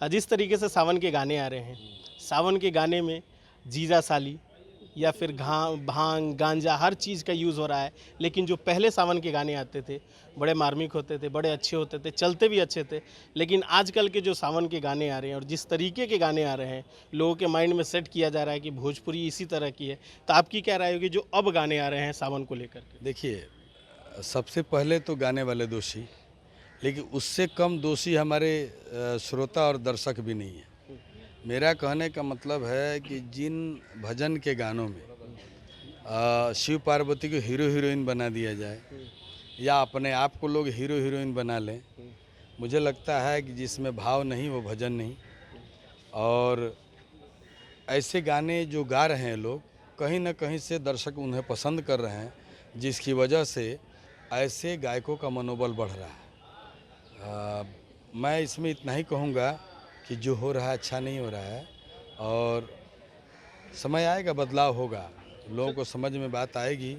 जिस तरीके से सावन के गाने आ रहे हैं, सावन के गाने में जीरा साली या फिर भांग गांजा हर चीज़ का यूज़ हो रहा है, लेकिन जो पहले सावन के गाने आते थे बड़े मार्मिक होते थे, बड़े अच्छे होते थे, चलते भी अच्छे थे। लेकिन आजकल के जो सावन के गाने आ रहे हैं और जिस तरीके के गाने आ रहे हैं, लोगों के माइंड में सेट किया जा रहा है कि भोजपुरी इसी तरह की है। तो आपकी क्या राय होगी जो अब गाने आ रहे हैं सावन को लेकर के? देखिए, सबसे पहले तो गाने वाले दोषी, लेकिन उससे कम दोषी हमारे श्रोता और दर्शक भी नहीं है। मेरा कहने का मतलब है कि जिन भजन के गानों में शिव पार्वती को हीरो हीरोइन बना दिया जाए या अपने आप को लोग हीरो हीरोइन बना लें, मुझे लगता है कि जिसमें भाव नहीं वो भजन नहीं। और ऐसे गाने जो गा रहे हैं लोग, कहीं ना कहीं से दर्शक उन्हें पसंद कर रहे हैं, जिसकी वजह से ऐसे गायकों का मनोबल बढ़ रहा है। मैं इसमें इतना ही कहूँगा कि जो हो रहा है अच्छा नहीं हो रहा है, और समय आएगा बदलाव होगा, लोगों को समझ में बात आएगी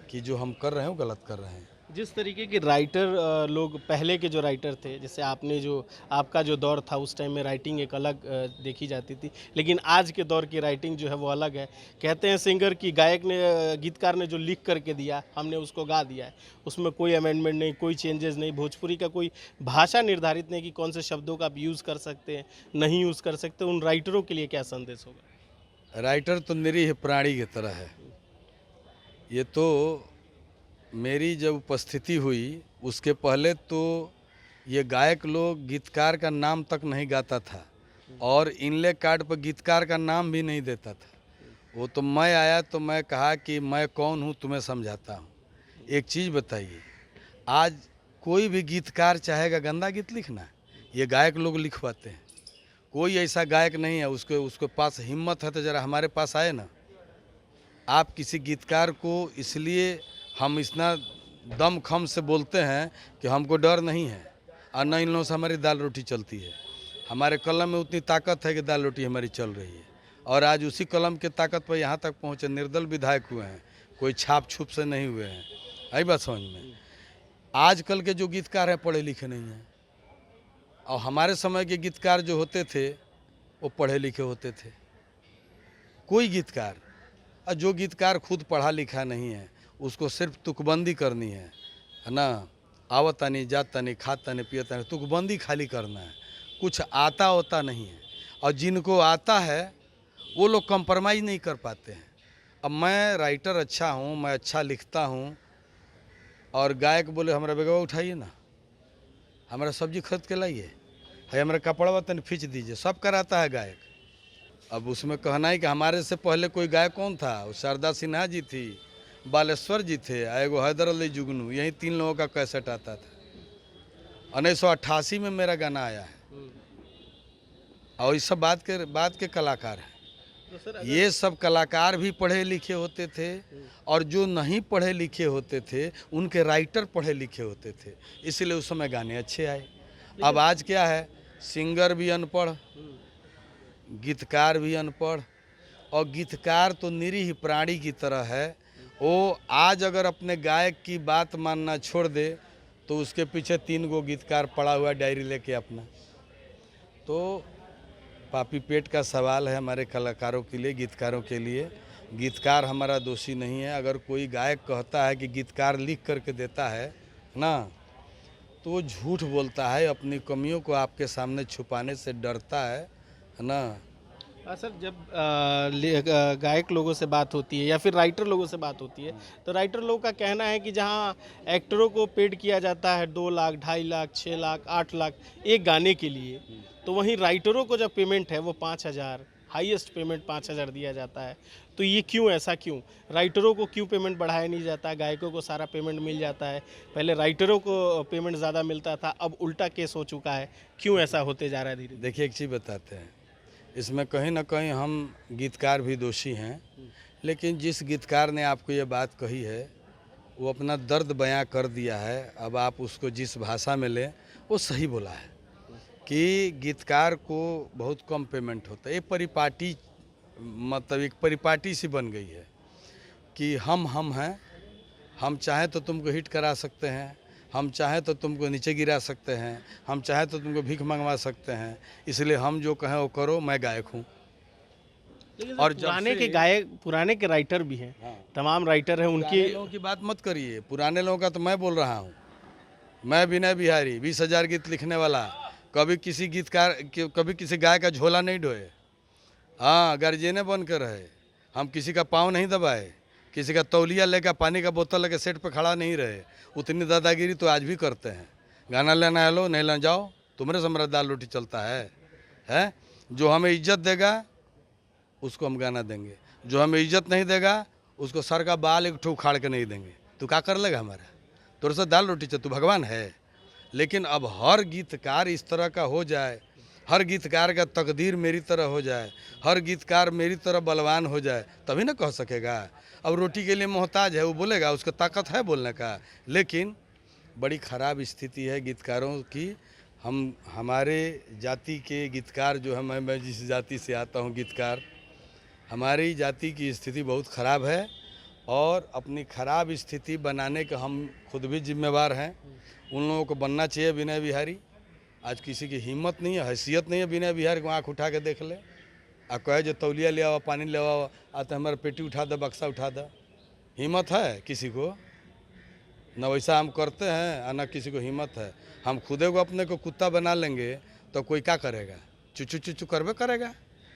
कि जो हम कर रहे हैं वो गलत कर रहे हैं। जिस तरीके के राइटर लोग पहले के जो राइटर थे, जैसे आपका जो दौर था उस टाइम में राइटिंग एक अलग देखी जाती थी, लेकिन आज के दौर की राइटिंग जो है वो अलग है। कहते हैं सिंगर की गायक ने गीतकार ने जो लिख करके दिया हमने उसको गा दिया है, उसमें कोई अमेंडमेंट नहीं, कोई चेंजेस नहीं, भोजपुरी का कोई भाषा निर्धारित नहीं कि कौन से शब्दों का आप यूज़ कर सकते हैं, नहीं यूज़ कर सकते। उन राइटरों के लिए क्या संदेश होगा? राइटर तो निरीह प्राणी की तरह है। ये तो मेरी जब उपस्थिति हुई उसके पहले तो ये गायक लोग गीतकार का नाम तक नहीं गाता था, और इनले कार्ड पर गीतकार का नाम भी नहीं देता था। वो तो मैं आया तो मैं कहा कि मैं कौन हूँ तुम्हें समझाता हूँ। एक चीज़ बताइए, आज कोई भी गीतकार चाहेगा गंदा गीत लिखना, ये गायक लोग लिखवाते हैं। कोई ऐसा गायक नहीं है उसके पास हिम्मत है तो ज़रा हमारे पास आए ना। आप किसी गीतकार को, इसलिए हम इतना दम खम से बोलते हैं कि हमको डर नहीं है, और न इन लोगों से हमारी दाल रोटी चलती है। हमारे कलम में उतनी ताकत है कि दाल रोटी हमारी चल रही है, और आज उसी कलम के ताकत पर यहाँ तक पहुँचे। निर्दल विधायक हुए हैं, कोई छाप छुप से नहीं हुए हैं। आई बात समझ में? आजकल के जो गीतकार हैं पढ़े लिखे नहीं हैं, और हमारे समय के गीतकार जो होते थे वो पढ़े लिखे होते थे। कोई गीतकार, और जो गीतकार खुद पढ़ा लिखा नहीं है उसको सिर्फ तुकबंदी करनी है ना। आवतानी जातानी खातानी पियतानी, तुकबंदी खाली करना है, कुछ आता होता नहीं है। और जिनको आता है वो लोग कंप्रोमाइज़ नहीं कर पाते हैं। अब मैं राइटर अच्छा हूँ, मैं अच्छा लिखता हूँ, और गायक बोले हमारा बेगवा उठाइए ना, हमारा सब्जी खरीद के लाइए, है हमारा कपड़ा तन खींच दीजिए, सब कराता है गायक। अब उसमें कहना है कि हमारे से पहले कोई गायक कौन था? वो शारदा सिन्हा जी थी, बालेश्वर जी थे, एगो हैदर अली जुगनू, यही 3 लोगों का कैसेट आता था। 1988 में मेरा गाना आया है, और इस सब बात के कलाकार हैं। तो ये सब कलाकार भी पढ़े लिखे होते थे, और जो नहीं पढ़े लिखे होते थे उनके राइटर पढ़े लिखे होते थे, इसलिए उस समय गाने अच्छे आए। अब आज क्या है, सिंगर भी अनपढ़, गीतकार भी अनपढ़, और गीतकार तो निरीह प्राणी की तरह है। वो आज अगर अपने गायक की बात मानना छोड़ दे तो उसके पीछे 3 गो गीतकार पड़ा हुआ डायरी लेके अपना। तो पापी पेट का सवाल है हमारे कलाकारों के लिए, गीतकारों के लिए। गीतकार हमारा दोषी नहीं है। अगर कोई गायक कहता है कि गीतकार लिख करके देता है ना, तो वो झूठ बोलता है, अपनी कमियों को आपके सामने छुपाने से डरता है ना। सर, जब गायक लोगों से बात होती है या फिर राइटर लोगों से बात होती है, तो राइटर लोगों का कहना है कि जहां एक्टरों को पेड किया जाता है 2 लाख, 2.5 लाख, 6 लाख, 8 लाख एक गाने के लिए, तो वहीं राइटरों को जब पेमेंट है वो 5,000, हाईएस्ट पेमेंट 5,000 दिया जाता है। तो ये क्यों, ऐसा क्यों? राइटरों को क्यों पेमेंट बढ़ाया नहीं जाता? गायकों को सारा पेमेंट मिल जाता है, पहले राइटरों को पेमेंट ज़्यादा मिलता था, अब उल्टा केस हो चुका है। क्यों ऐसा होते जा रहा है धीरे? देखिए, एक चीज़ बताते हैं, इसमें कहीं ना कहीं हम गीतकार भी दोषी हैं। लेकिन जिस गीतकार ने आपको ये बात कही है वो अपना दर्द बयां कर दिया है। अब आप उसको जिस भाषा में लें, वो सही बोला है कि गीतकार को बहुत कम पेमेंट होता है। ये परिपाटी, मतलब एक परिपाटी सी बन गई है कि हम हैं, हम चाहें तो तुमको हिट करा सकते हैं, हम चाहें तो तुमको नीचे गिरा सकते हैं, हम चाहें तो तुमको भीख मंगवा सकते हैं, इसलिए हम जो कहें वो करो, मैं गायक हूँ। और पुराने के गायक, पुराने के राइटर भी हैं, हाँ। तमाम राइटर हैं उनकी। पुराने लोगों की बात मत करिए, पुराने लोगों का तो मैं बोल रहा हूँ। मैं विनय बिहारी 20,000 गीत लिखने वाला, कभी किसी गीतकार कभी किसी गाय का झोला नहीं ढोए। हाँ, गर्जियने बन कर रहे, हम किसी का पाँव नहीं दबाए, किसी का तौलिया लेकर पानी का बोतल लेकर सेट पे खड़ा नहीं रहे। उतनी दादागिरी तो आज भी करते हैं। गाना लेना है लो, नहीं लेना जाओ, तुम्हारे से हमारा दाल रोटी चलता है? जो हमें इज्जत देगा उसको हम गाना देंगे, जो हमें इज्जत नहीं देगा उसको सर का बाल एक ठो उखाड़ के नहीं देंगे। तू क्या कर लेगा हमारा? तोरे से दाल रोटी तू भगवान है? लेकिन अब हर गीतकार इस तरह का हो जाए, हर गीतकार का तकदीर मेरी तरह हो जाए, हर गीतकार मेरी तरह बलवान हो जाए, तभी ना कह सकेगा। अब रोटी के लिए मोहताज है, वो बोलेगा, उसको ताकत है बोलने का। लेकिन बड़ी ख़राब स्थिति है गीतकारों की। हमारे जाति के गीतकार जो है, मैं जिस जाति से आता हूँ गीतकार, हमारी जाति की स्थिति बहुत ख़राब है और अपनी ख़राब स्थिति बनाने का हम खुद भी जिम्मेवार हैं। उन लोगों को बनना चाहिए विनय बिहारी। आज किसी की हिम्मत नहीं है, हैसियत नहीं है विनय बिहारी को आँख उठा के देख ले और कहे जो तौलिया ले आओ, पानी ले आओ, आते हमारा पेटी उठा दे, बक्सा उठा दे। हिम्मत है किसी को? न वैसा हम करते हैं और न किसी को हिम्मत है। हम खुदे को अपने को कुत्ता बना लेंगे तो कोई क्या करेगा? चुचू चुचू करबे करेगा।